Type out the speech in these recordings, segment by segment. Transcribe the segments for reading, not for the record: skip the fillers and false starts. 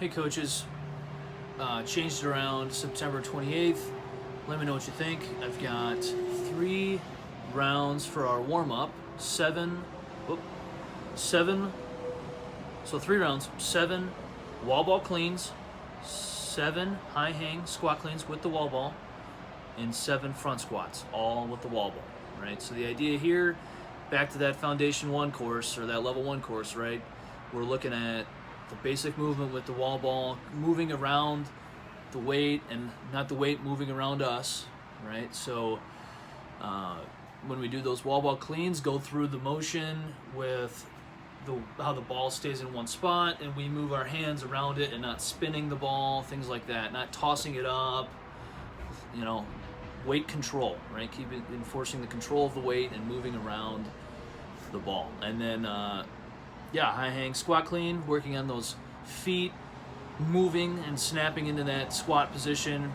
Hey coaches, changed it around September 28th. Let me know what you think. I've got 3 rounds for our warm-up. 7, so 3 rounds, 7 wall ball cleans, 7 high hang squat cleans with the wall ball, and 7 front squats, all with the wall ball, right? So the idea here, back to that Foundation 1 course, or that Level 1 course, right? We're looking at the basic movement with the wall ball, moving around the weight and not the weight moving around us, right? So when we do those wall ball cleans, go through the motion with how the ball stays in one spot, and we move our hands around it and not spinning the ball, things like that, not tossing it up, you know, weight control, right? Keep enforcing the control of the weight and moving around the ball. And then high hang squat clean, working on those feet moving and snapping into that squat position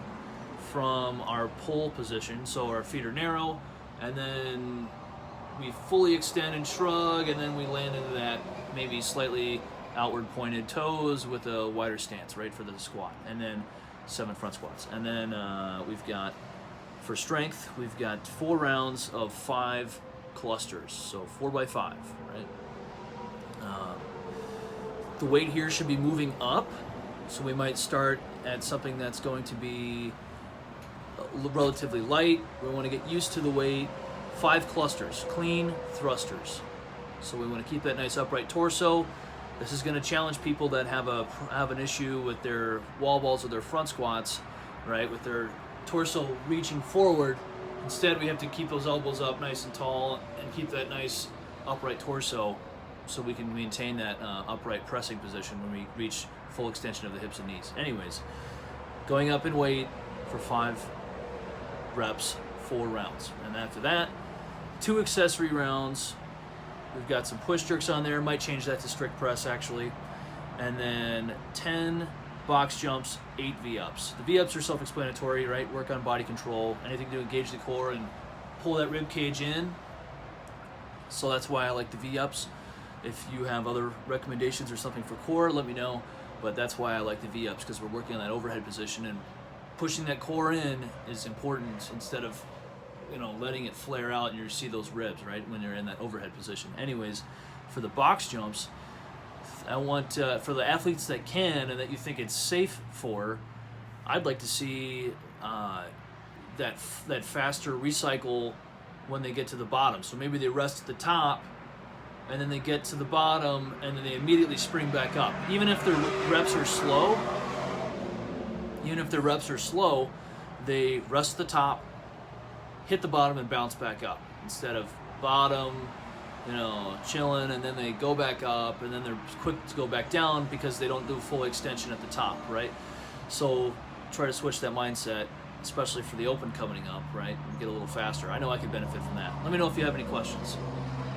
from our pull position. So our feet are narrow, and then we fully extend and shrug, and then we land into that maybe slightly outward pointed toes with a wider stance, right, for the squat. And then 7 front squats. And then we've got, for strength, we've got 4 rounds of 5 clusters, so 4 by 5, right? The weight here should be moving up, so we might start at something that's going to be relatively light. We want to get used to the weight. 5 clusters, clean thrusters. So we want to keep that nice upright torso. This is going to challenge people that have an issue with their wall balls or their front squats, right? With their torso reaching forward. Instead, we have to keep those elbows up nice and tall and keep that nice upright torso, so we can maintain that upright pressing position when we reach full extension of the hips and knees. Anyways, going up in weight for 5 reps, 4 rounds. And after that, 2 accessory rounds. We've got some push jerks on there. Might change that to strict press, actually. And then 10 box jumps, 8 V-ups. The V-ups are self-explanatory, right? Work on body control, anything to engage the core and pull that rib cage in. So that's why I like the V-ups. If you have other recommendations or something for core, let me know. But that's why I like the V-ups, because we're working on that overhead position, and pushing that core in is important instead of, you know, letting it flare out and you see those ribs, right, when you're in that overhead position. Anyways, for the box jumps, I want, for the athletes that can and that you think it's safe for, I'd like to see that faster recycle when they get to the bottom. So maybe they rest at the top, and then they get to the bottom, and then they immediately spring back up. Even if their reps are slow, they rest at the top, hit the bottom, and bounce back up. Instead of bottom, you know, chilling, and then they go back up, and then they're quick to go back down because they don't do full extension at the top, right? So try to switch that mindset, especially for the open coming up, right? And get a little faster. I know I could benefit from that. Let me know if you have any questions.